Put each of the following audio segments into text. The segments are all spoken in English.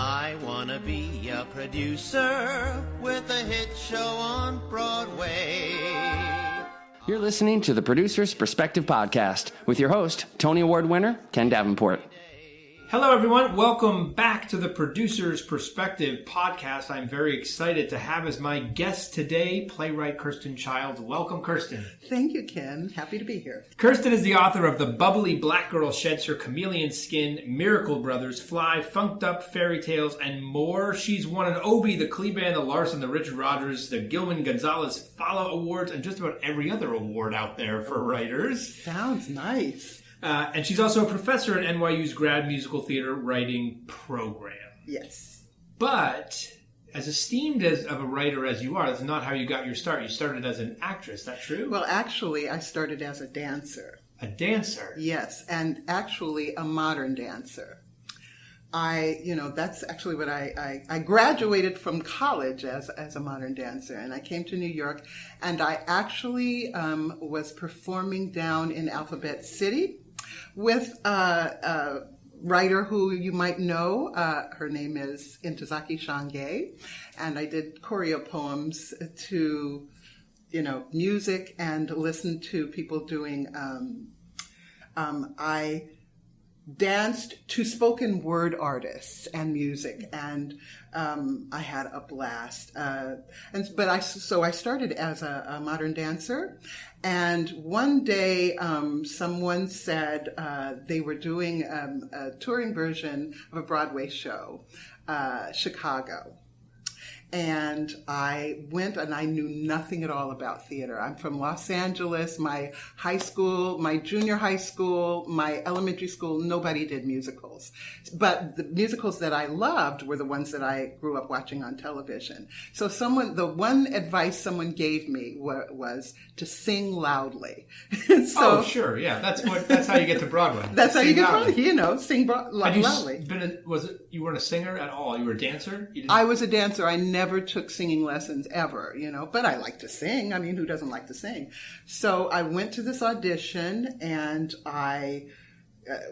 I wanna be a producer with a hit show on Broadway. You're listening to the Producer's Perspective Podcast with your host, Tony Award winner, Ken Davenport. Hello, everyone. Welcome back to the Producer's Perspective Podcast. I'm very excited to have as my guest today, playwright Kirsten Childs. Welcome, Kirsten. Thank you, Ken. Happy to be here. Kirsten is the author of The Bubbly Black Girl Sheds Her Chameleon Skin, Miracle Brothers, Fly, Funked Up, Fairy Tales, and more. She's won an Obie, the Kleban, the Larson, the Richard Rodgers, the Gilman Gonzalez Follow Awards, and just about every other award out there for writers. Sounds nice. And she's also a professor at NYU's Grad Musical Theater Writing Program. Yes. But as esteemed of a writer as you are, that's not how you got your start. You started as an actress. Is that true? Well, actually, I started as a dancer. A dancer? Yes, and actually a modern dancer. That's actually what I graduated from college as a modern dancer, and I came to New York, and I actually was performing down in Alphabet City with a writer who you might know. Her name is Intozaki Shange, and I did choreo poems to, music and listened to people doing, I danced to spoken word artists and music, and I had a blast. So I started as a modern dancer, and one day someone said they were doing a touring version of a Broadway show, Chicago. And I went, and I knew nothing at all about theater. I'm from Los Angeles. My high school, my junior high school, my elementary school, nobody did musicals. But the musicals that I loved were the ones that I grew up watching on television. So the one advice someone gave me was to sing loudly. Oh, sure, yeah. That's how you get to Broadway. That's how you get to Broadway, sing loudly. You weren't a singer at all? You were a dancer? I was a dancer. I never took singing lessons ever, but I like to sing. I mean, who doesn't like to sing? So I went to this audition, and I,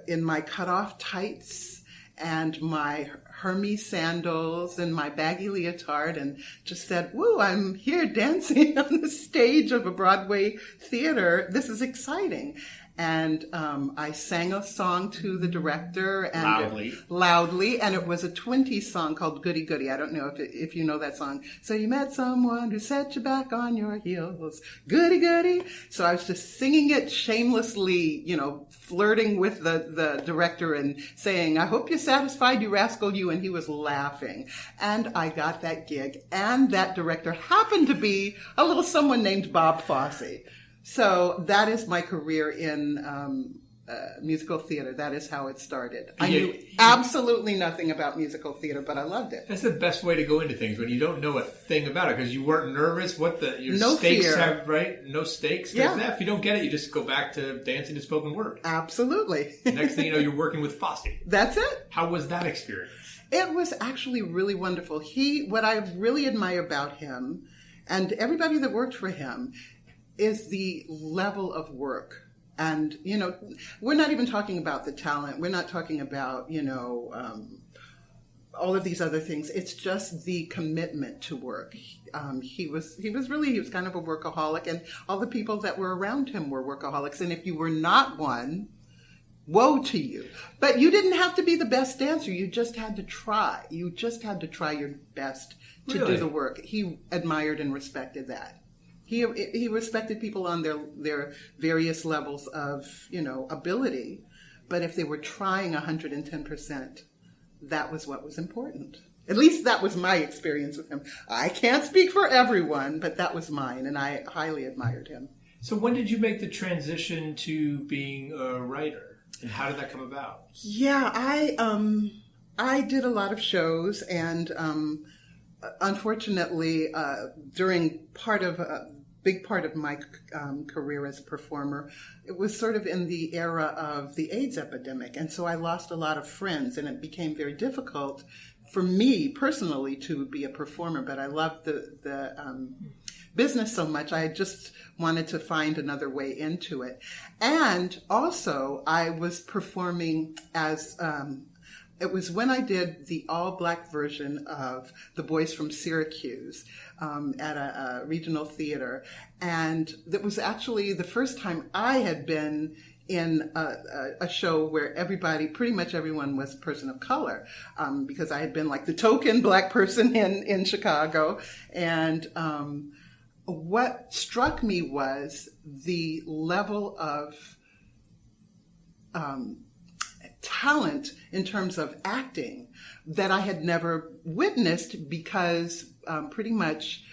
in my cutoff tights and my Hermes sandals and my baggy leotard, and just said, "Woo, I'm here dancing on the stage of a Broadway theater. This is exciting." And I sang a song to the director and loudly, and it was a 20s song called Goody Goody. I don't know if you know that song. So you met someone who set you back on your heels, goody goody. So I was just singing it shamelessly, flirting with the director and saying, "I hope you're satisfied, you rascal, you." And he was laughing. And I got that gig. And that director happened to be a little someone named Bob Fosse. So that is my career in musical theater. That is how it started. I knew absolutely nothing about musical theater, but I loved it. That's the best way to go into things, when you don't know a thing about it, because you weren't nervous. No stakes fear. Have, right? No stakes. Yeah. If you don't get it, you just go back to dancing to spoken word. Absolutely. Next thing you know, you're working with Fosse. That's it. How was that experience? It was actually really wonderful. What I really admire about him, and everybody that worked for him, is the level of work. And, we're not even talking about the talent. We're not talking about, all of these other things. It's just the commitment to work. He was kind of a workaholic, and all the people that were around him were workaholics. And if you were not one, woe to you. But you didn't have to be the best dancer. You just had to try. You just had to try your best to do the work. He admired and respected that. He respected people on their various levels of, ability. But if they were trying 110%, that was what was important. At least that was my experience with him. I can't speak for everyone, but that was mine, and I highly admired him. So when did you make the transition to being a writer, and how did that come about? Yeah, I did a lot of shows, and unfortunately, during big part of my career as a performer, it was sort of in the era of the AIDS epidemic. And so I lost a lot of friends, and it became very difficult for me personally to be a performer. But I loved the business so much, I just wanted to find another way into it. And also, I was performing as It was when I did the all-black version of The Boys from Syracuse at a regional theater. And that was actually the first time I had been in a show where pretty much everyone was a person of color, because I had been like the token black person in Chicago. And what struck me was the level of talent in terms of acting that I had never witnessed, because pretty much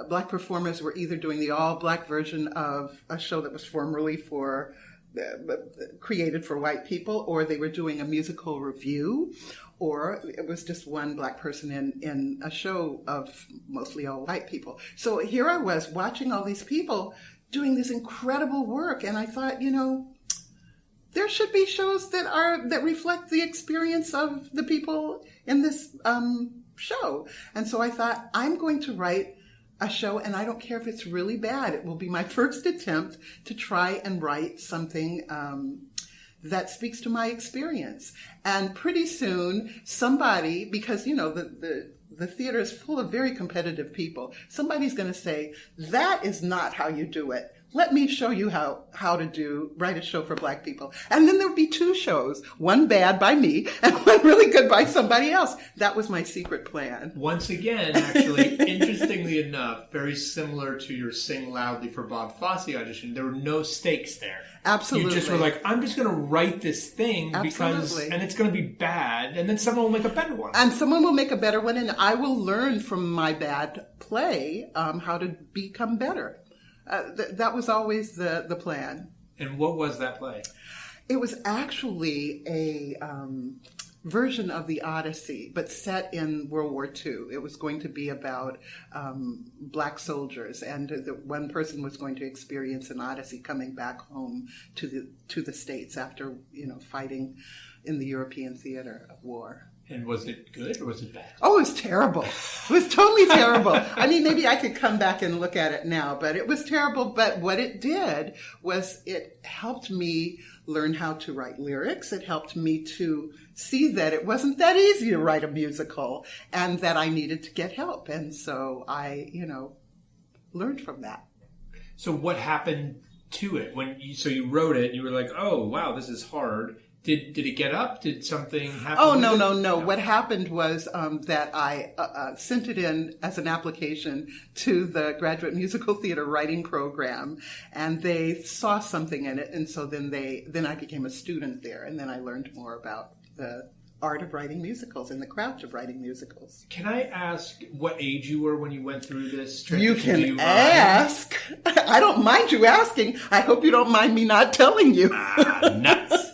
black performers were either doing the all-black version of a show that was formerly created for white people, or they were doing a musical review, or it was just one black person in a show of mostly all white people. So here I was watching all these people doing this incredible work, and I thought, there should be shows that reflect the experience of the people in this show. And so I thought, I'm going to write a show, and I don't care if it's really bad. It will be my first attempt to try and write something that speaks to my experience. And pretty soon, somebody, because the theater is full of very competitive people, somebody's going to say, that is not how you do it. Let me show you how to write a show for black people. And then there would be two shows, one bad by me and one really good by somebody else. That was my secret plan. Once again, actually, interestingly enough, very similar to your Sing Loudly for Bob Fosse audition, there were no stakes there. Absolutely. You just were like, I'm just going to write this thing and it's going to be bad, and then someone will make a better one. And someone will make a better one, and I will learn from my bad play how to become better. That was always the plan. And what was that play? It was actually a version of the Odyssey, but set in World War II. It was going to be about black soldiers, and one person was going to experience an Odyssey coming back home to the States after fighting in the European theater of war. And was it good or was it bad? Oh, it was terrible. It was totally terrible. I mean, maybe I could come back and look at it now, but it was terrible. But what it did was it helped me learn how to write lyrics. It helped me to see that it wasn't that easy to write a musical and that I needed to get help. And so I, learned from that. So what happened to it? So you wrote it and you were like, oh, wow, this is hard. Did it get up? Did something happen? Oh, no. What happened was that I sent it in as an application to the Graduate Musical Theater Writing Program, and they saw something in it, and so then I became a student there, and then I learned more about the art of writing musicals and the craft of writing musicals. Can I ask what age you were when you went through this transition? You can ask. I don't mind you asking. I hope you don't mind me not telling you. Nuts.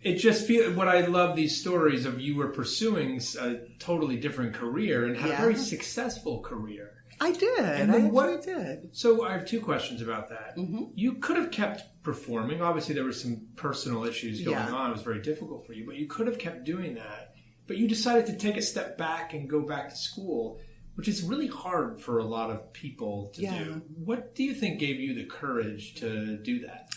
It just feels, what I love these stories of you were pursuing a totally different career and had a very successful career. I did. And then I did. So I have two questions about that. Mm-hmm. You could have kept performing. Obviously, there were some personal issues going on. It was very difficult for you, but you could have kept doing that. But you decided to take a step back and go back to school, which is really hard for a lot of people to do. What do you think gave you the courage to do that?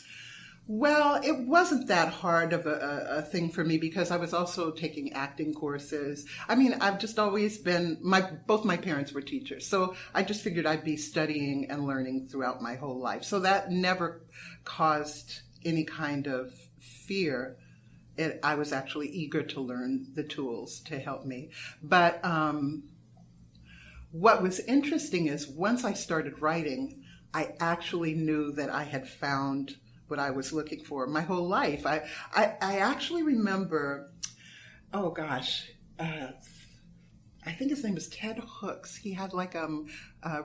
Well, it wasn't that hard of a thing for me because I was also taking acting courses. I mean, I've just always been, both my parents were teachers, so I just figured I'd be studying and learning throughout my whole life. So that never caused any kind of fear. I was actually eager to learn the tools to help me. But what was interesting is once I started writing, I actually knew that I had found what I was looking for my whole life. I actually remember, I think his name was Ted Hooks. He had like a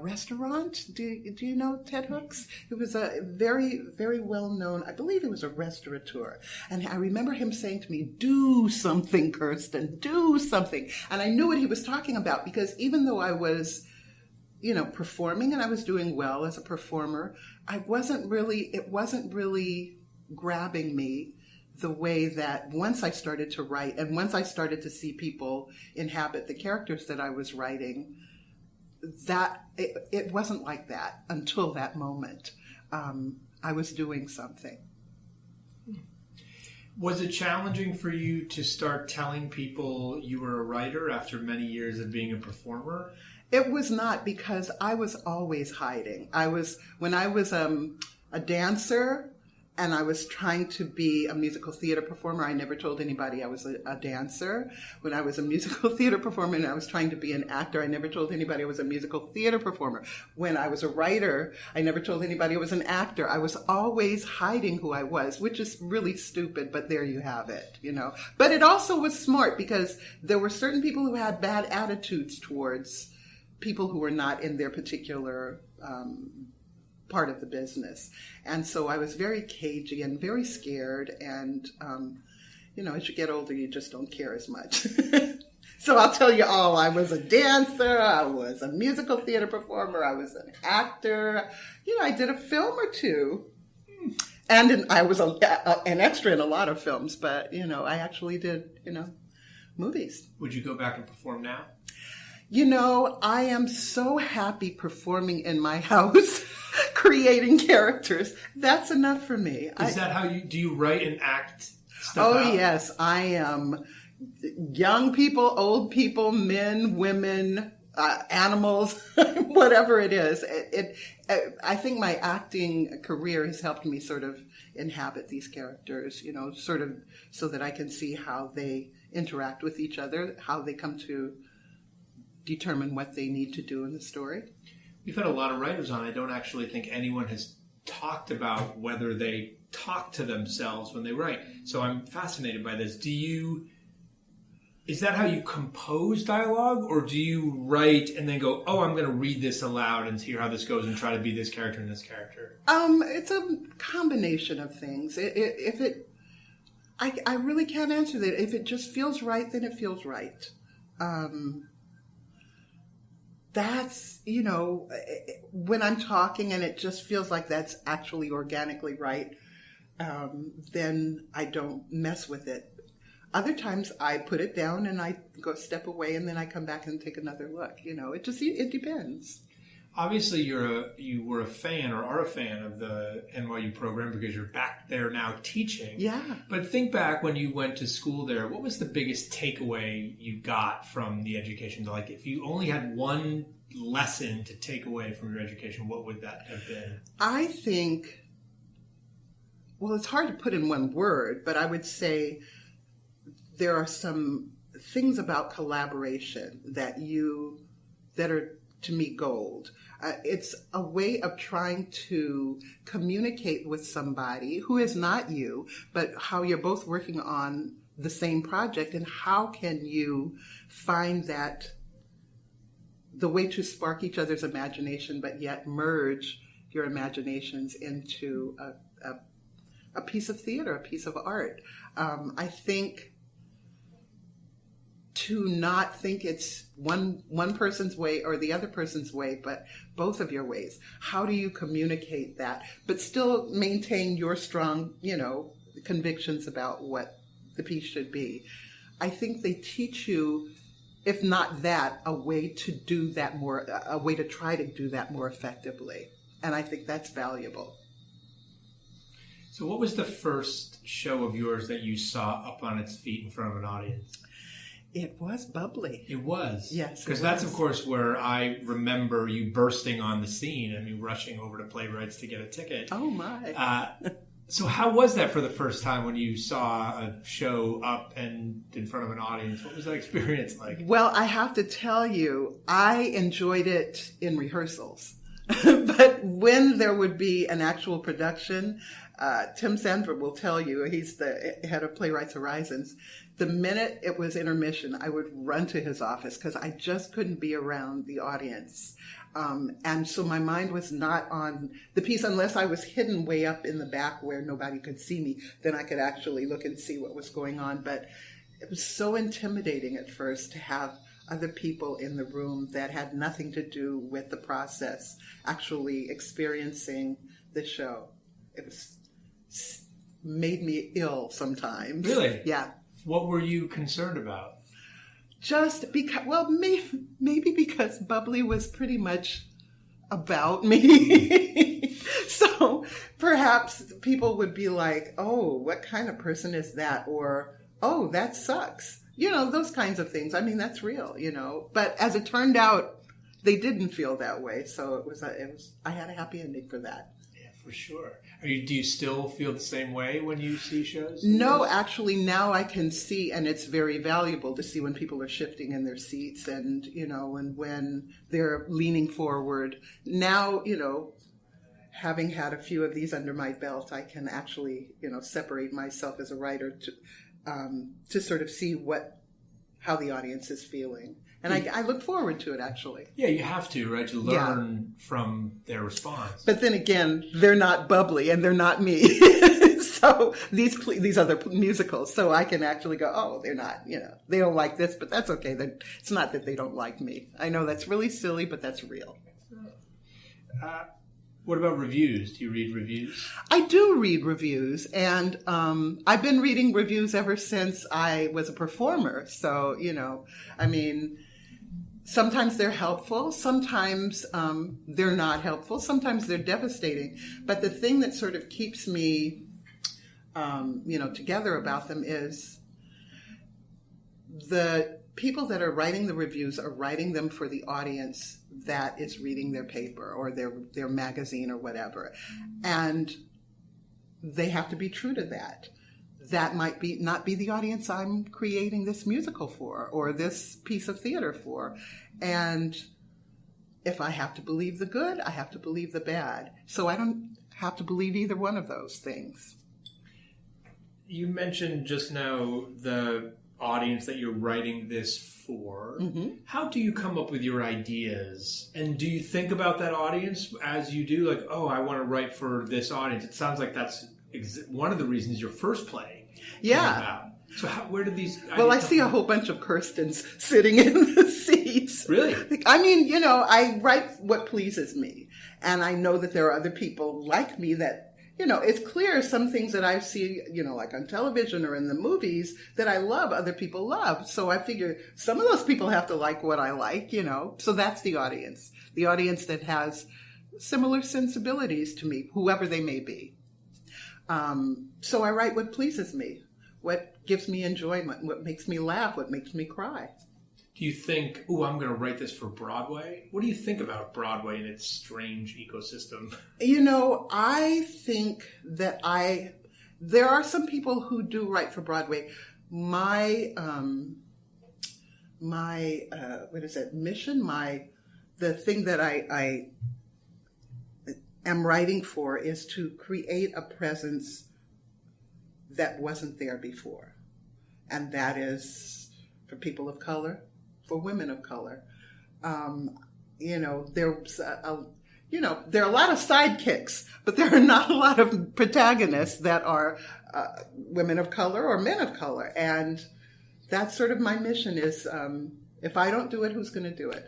restaurant. Do you know Ted Hooks? It was a very, very well-known, I believe he was a restaurateur. And I remember him saying to me, do something, Kirsten, do something. And I knew what he was talking about because even though I was performing and I was doing well as a performer, it wasn't really grabbing me the way that once I started to write and once I started to see people inhabit the characters that I was writing, that it wasn't like that until that moment. I was doing something. Was it challenging for you to start telling people you were a writer after many years of being a performer? It was not, because I was always hiding. When I was a dancer and I was trying to be a musical theater performer, I never told anybody I was a dancer. When I was a musical theater performer and I was trying to be an actor, I never told anybody I was a musical theater performer. When I was a writer, I never told anybody I was an actor. I was always hiding who I was, which is really stupid, but there you have it, you know. But it also was smart, because there were certain people who had bad attitudes towards people who were not in their particular part of the business. And so I was very cagey and very scared. And, you know, as you get older, you just don't care as much. So I'll tell you all, I was a dancer, I was a musical theater performer, I was an actor. You know, I did a film or two. And I was an extra in a lot of films, but, you know, I actually did, you know, movies. Would you go back and perform now? You know, I am so happy performing in my house, creating characters. That's enough for me. Is that how do you write and act stuff out? Oh, yes. I am young people, old people, men, women, animals, whatever it is. I think my acting career has helped me sort of inhabit these characters, you know, sort of so that I can see how they interact with each other, how they come to determine what they need to do in the story. We've had a lot of writers on. I don't actually think anyone has talked about whether they talk to themselves when they write. So I'm fascinated by this. Is that how you compose dialogue, or do you write and then go, oh, I'm going to read this aloud and hear how this goes and try to be this character and this character? It's a combination of things. I really can't answer that. If it just feels right, then it feels right. That's, you know, when I'm talking and it just feels like that's actually organically right, then I don't mess with it. Other times I put it down and I go step away and then I come back and take another look. You know, it depends. Obviously, you were a fan or are a fan of the NYU program because you're back there now teaching. Yeah. But think back when you went to school there, what was the biggest takeaway you got from the education? Like, if you only had one lesson to take away from your education, what would that have been? I think, well, it's hard to put in one word, but I would say there are some things about collaboration that are, to me, gold. It's a way of trying to communicate with somebody who is not you, but how you're both working on the same project, and how can you find the way to spark each other's imagination, but yet merge your imaginations into a piece of theater, a piece of art. I think to not think it's one person's way or the other person's way, but both of your ways. How do you communicate that, but still maintain your strong, you know, convictions about what the piece should be? I think they teach you, if not that, a way to do that more, a way to try to do that more effectively. And I think that's valuable. So what was the first show of yours that you saw up on its feet in front of an audience? It was Bubbly. It was? Yes. Because that's, of course, where I remember you bursting on the scene and me rushing over to Playwrights to get a ticket. Oh, my. So how was that for the first time when you saw a show up and in front of an audience? What was that experience like? Well, I have to tell you, I enjoyed it in rehearsals. But when there would be an actual production, Tim Sandra will tell you, he's the head of Playwrights Horizons, the minute it was intermission, I would run to his office because I just couldn't be around the audience. And so my mind was not on the piece unless I was hidden way up in the back where nobody could see me. Then I could actually look and see what was going on. But it was so intimidating at first to have other people in the room that had nothing to do with the process actually experiencing the show. It was made me ill sometimes. Really? Yeah. What were you concerned about? Just because, well, maybe because Bubbly was pretty much about me. So perhaps people would be like, oh, what kind of person is that? Or, oh, that sucks. Those kinds of things. I mean, that's real, But as it turned out, they didn't feel that way. So I had a happy ending for that. Yeah, for sure. Do you still feel the same way when you see shows? No, actually, now I can see, and it's very valuable to see when people are shifting in their seats and, and when they're leaning forward. Now, having had a few of these under my belt, I can actually, separate myself as a writer to sort of see how the audience is feeling. And I look forward to it, actually. Yeah, you have to, right? To learn from their response. But then again, they're not Bubbly and they're not me. So these other musicals. So I can actually go, oh, they're not, they don't like this, but that's okay. It's not that they don't like me. I know that's really silly, but that's real. What about reviews? Do you read reviews? I do read reviews, and I've been reading reviews ever since I was a performer. So, I mean, sometimes they're helpful, sometimes they're not helpful, sometimes they're devastating. But the thing that sort of keeps me, together about them is the people that are writing the reviews are writing them for the audience that is reading their paper or their magazine or whatever. And they have to be true to that. That might not be the audience I'm creating this musical for or this piece of theater for. And if I have to believe the good, I have to believe the bad. So I don't have to believe either one of those things. You mentioned just now the audience that you're writing this for. Mm-hmm. How do you come up with your ideas? And do you think about that audience as you do? Like, oh, I want to write for this audience. It sounds like that's one of the reasons your first play came about. So where did these... Well, I see a whole bunch of Kirstens sitting in the seats. Really? I mean, I write what pleases me. And I know that there are other people like me that, it's clear some things that I see, like on television or in the movies that I love, other people love. So I figure some of those people have to like what I like, So that's the audience that has similar sensibilities to me, whoever they may be. So I write what pleases me, what gives me enjoyment, what makes me laugh, what makes me cry. Do you think, I'm going to write this for Broadway? What do you think about Broadway and its strange ecosystem? I think that there are some people who do write for Broadway. My mission, the thing that I am writing for is to create a presence that wasn't there before. And that is for people of color, for women of color. There are a lot of sidekicks, but there are not a lot of protagonists that are women of color or men of color. And that's sort of my mission is, if I don't do it, who's going to do it?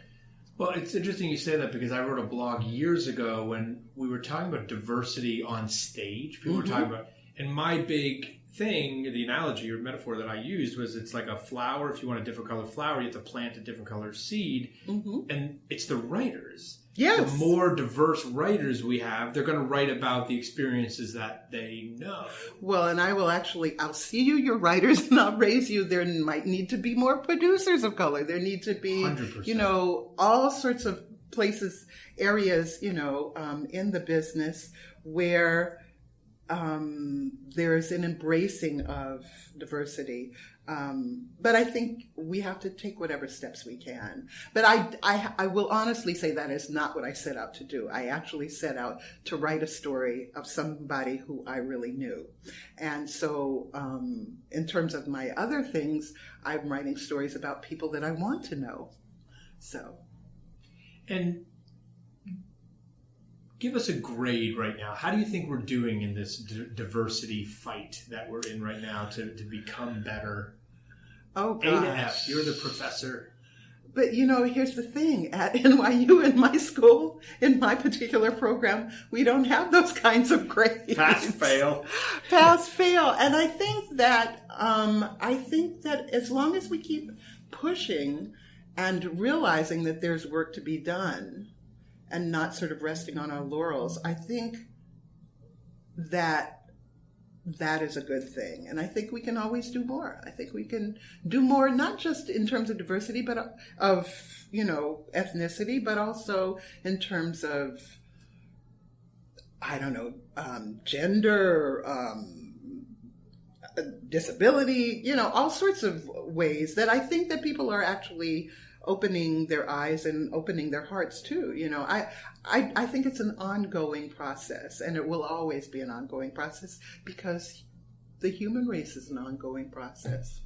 Well, it's interesting you say that because I wrote a blog years ago when we were talking about diversity on stage. People were talking about, and my big thing, the analogy or metaphor that I used was it's like a flower. If you want a different color flower, you have to plant a different color seed. And it's the writers. Yes. The more diverse writers we have, they're going to write about the experiences that they know. Well, and I'll see your writers, and I'll raise you. There might need to be more producers of color. There need to be, 100%. All sorts of places, areas, in the business where there's an embracing of diversity. But I think we have to take whatever steps we can. But I will honestly say that is not what I set out to do. I actually set out to write a story of somebody who I really knew. And so in terms of my other things, I'm writing stories about people that I want to know. So. And give us a grade right now. How do you think we're doing in this diversity fight that we're in right now to become better? Oh, gosh. A to F, you're the professor. But, here's the thing. At NYU, in my school, in my particular program, we don't have those kinds of grades. Pass, fail. Pass, fail. And I think that as long as we keep pushing and realizing that there's work to be done, and not sort of resting on our laurels, I think that is a good thing. And I think we can always do more. I think we can do more, not just in terms of diversity, but of, ethnicity, but also in terms of, I don't know, gender, disability, all sorts of ways that I think that people are actually opening their eyes and opening their hearts to. I think it's an ongoing process, and it will always be an ongoing process because the human race is an ongoing process.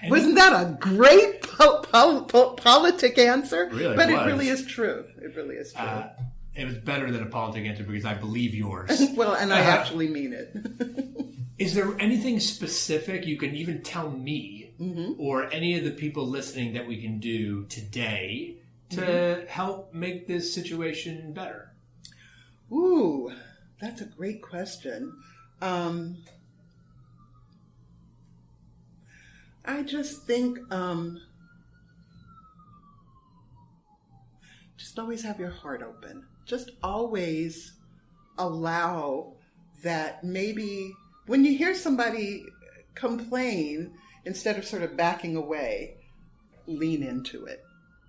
And wasn't that a great politic answer? Really but was. It really is true. It really is true. It was better than a politic answer because I believe yours. Well, and I actually mean it. Is there anything specific you can even tell me or any of the people listening that we can do today to help make this situation better? Ooh, that's a great question. I just think just always have your heart open. Just always allow that maybe when you hear somebody complain, instead of sort of backing away, lean into it.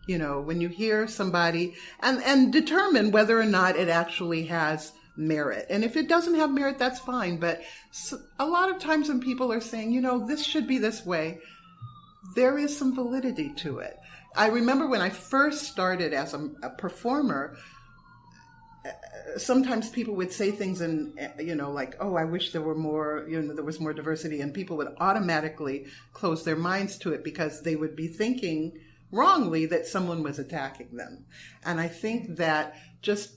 When you hear somebody and determine whether or not it actually has merit. And if it doesn't have merit, that's fine. But a lot of times when people are saying, this should be this way, there is some validity to it. I remember when I first started as a performer, sometimes people would say things and, like, oh, I wish there were more, there was more diversity. And people would automatically close their minds to it because they would be thinking wrongly that someone was attacking them. And I think that just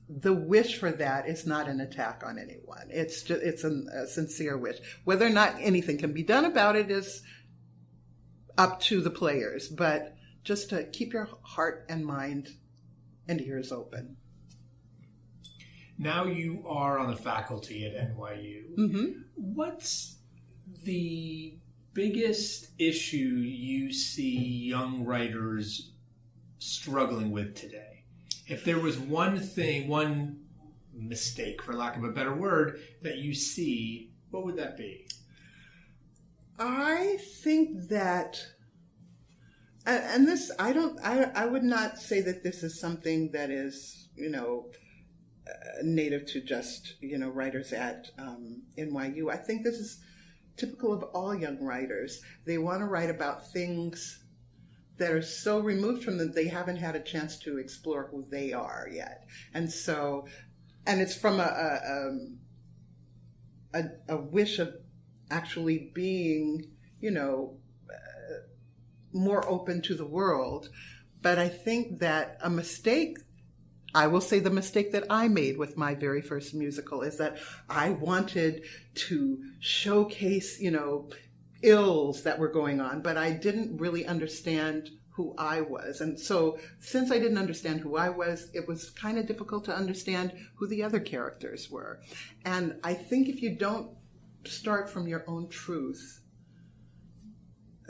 the wish for that is not an attack on anyone. It's a sincere wish. Whether or not anything can be done about it is up to the players, but just to keep your heart and mind and ears open. Now you are on the faculty at NYU. What's the biggest issue you see young writers struggling with today? If there was one thing, one mistake, for lack of a better word, that you see, what would that be? I think that, and this, I would not say that this is something that is, native to just, writers at NYU. I think this is typical of all young writers. They want to write about things that are so removed from them, they haven't had a chance to explore who they are yet. And so, and it's from a wish of actually being, more open to the world. But I think that a mistake, I will say the mistake that I made with my very first musical is that I wanted to showcase, ills that were going on, but I didn't really understand who I was. And so since I didn't understand who I was, it was kind of difficult to understand who the other characters were. And I think if you don't start from your own truth,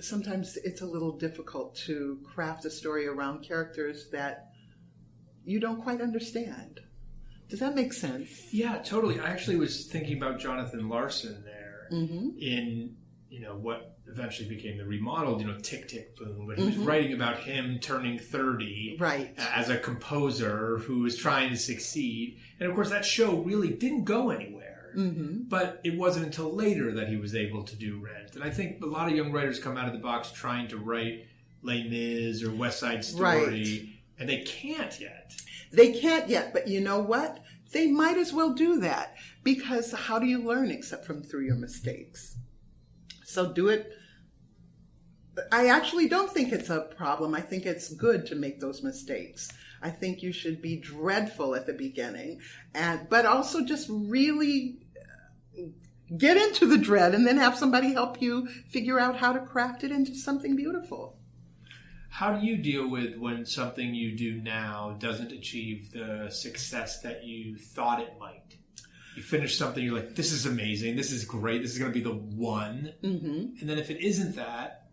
sometimes it's a little difficult to craft a story around characters that you don't quite understand. Does that make sense? Yeah, totally. I actually was thinking about Jonathan Larson there in, what eventually became the remodeled, Tick, Tick, Boom. But he was writing about him turning 30 as a composer who was trying to succeed. And of course, that show really didn't go anywhere. But it wasn't until later that he was able to do Rent. And I think a lot of young writers come out of the box trying to write Les Mis or West Side Story, and they can't yet. They can't yet, but you know what? They might as well do that, because how do you learn except through your mistakes? So do it. I actually don't think it's a problem. I think it's good to make those mistakes. I think you should be dreadful at the beginning, but also just really get into the dread and then have somebody help you figure out how to craft it into something beautiful. How do you deal with when something you do now doesn't achieve the success that you thought it might? You finish something, you're like, this is amazing, this is great, this is going to be the one. And then if it isn't that,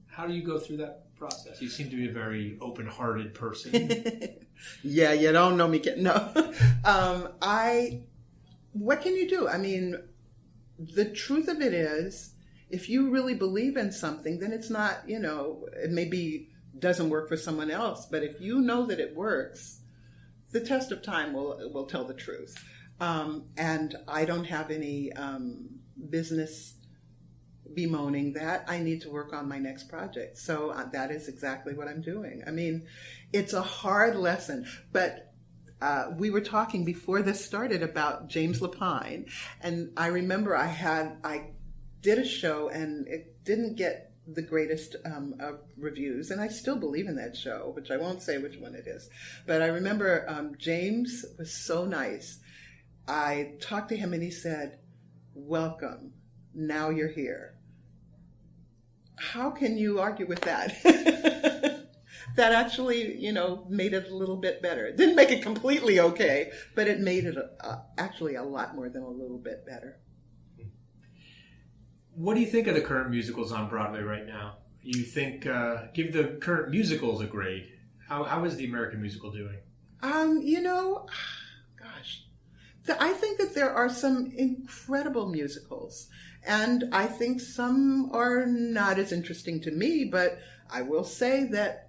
how do you go through that process? You seem to be a very open-hearted person. Yeah, you don't know me. No. what can you do? I mean, the truth of it is, if you really believe in something, then it's not, it maybe doesn't work for someone else, but if you know that it works, the test of time will tell the truth. And I don't have any business bemoaning that. I need to work on my next project. So that is exactly what I'm doing. I mean, it's a hard lesson, but we were talking before this started about James Lapine, and I remember I did a show and it didn't get the greatest of reviews, and I still believe in that show, which I won't say which one it is. But I remember James was so nice. I talked to him and he said, "Welcome, now you're here." How can you argue with that? That actually, made it a little bit better. It didn't make it completely okay, but it made it actually a lot more than a little bit better. What do you think of the current musicals on Broadway right now? You think, give the current musicals a grade. How is the American musical doing? Gosh. I think that there are some incredible musicals. And I think some are not as interesting to me, but I will say that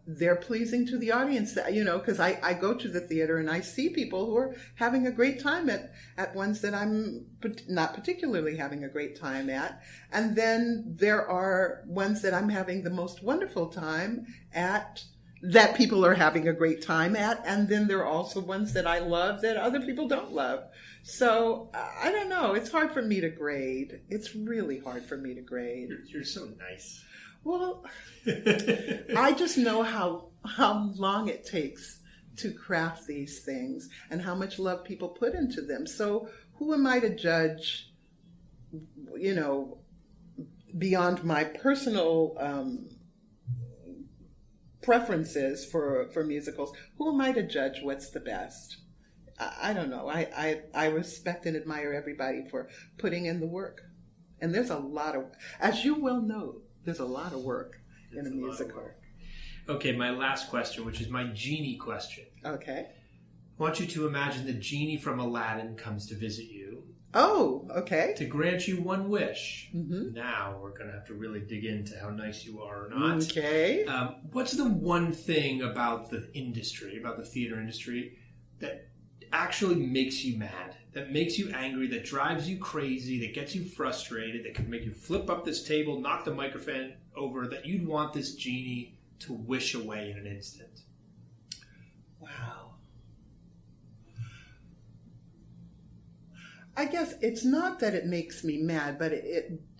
they're pleasing to the audience, because I go to the theater and I see people who are having a great time at ones that I'm not particularly having a great time at. And then there are ones that I'm having the most wonderful time at that people are having a great time at. And then there are also ones that I love that other people don't love. So I don't know. It's hard for me to grade. It's really hard for me to grade. You're so nice. Well, I just know how long it takes to craft these things and how much love people put into them. So who am I to judge, beyond my personal preferences for musicals? Who am I to judge what's the best? I don't know. I respect and admire everybody for putting in the work. And there's a lot of, as you well know, there's a lot of work in a musical. Okay, my last question, which is my genie question. Okay. I want you to imagine the genie from Aladdin comes to visit you. Oh, okay. To grant you one wish. Mm-hmm. Now we're going to have to really dig into how nice you are or not. Okay. What's the one thing about the industry, about the theater industry, that actually makes you mad, that makes you angry, that drives you crazy, that gets you frustrated, that could make you flip up this table, knock the microphone over, that you'd want this genie to wish away in an instant? Wow. I guess it's not that it makes me mad, but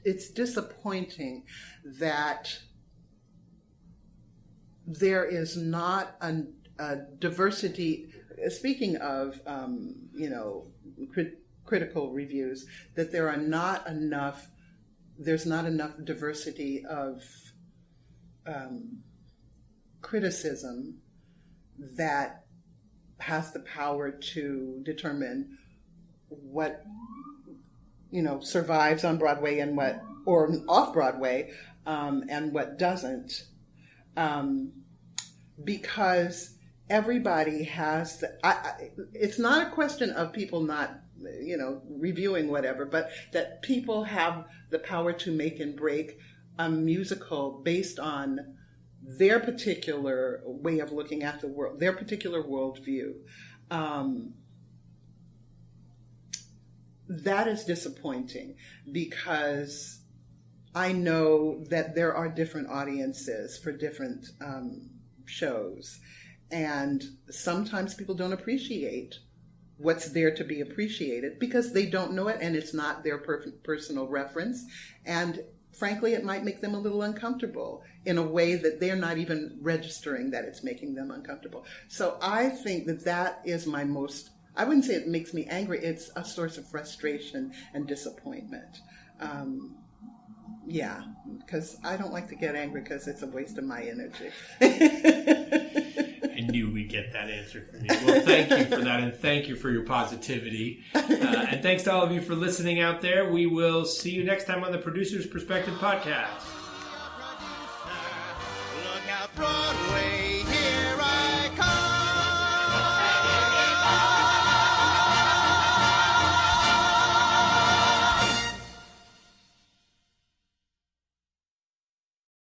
it's disappointing that there is not a diversity. Speaking of, critical reviews, that there's not enough diversity of criticism that has the power to determine what, survives on Broadway and or off Broadway, and what doesn't. Because everybody has it's not a question of people not, reviewing whatever, but that people have the power to make and break a musical based on their particular way of looking at the world, their particular worldview. That is disappointing because I know that there are different audiences for different shows. And sometimes people don't appreciate what's there to be appreciated because they don't know it and it's not their personal reference. And frankly, it might make them a little uncomfortable in a way that they're not even registering that it's making them uncomfortable. So I think that is my most, I wouldn't say it makes me angry, it's a source of frustration and disappointment. Yeah, because I don't like to get angry because it's a waste of my energy. I knew we'd get that answer from you. Well, thank you for that, and thank you for your positivity. And thanks to all of you for listening out there. We will see you next time on the Producer's Perspective Podcast. Look out, Broadway.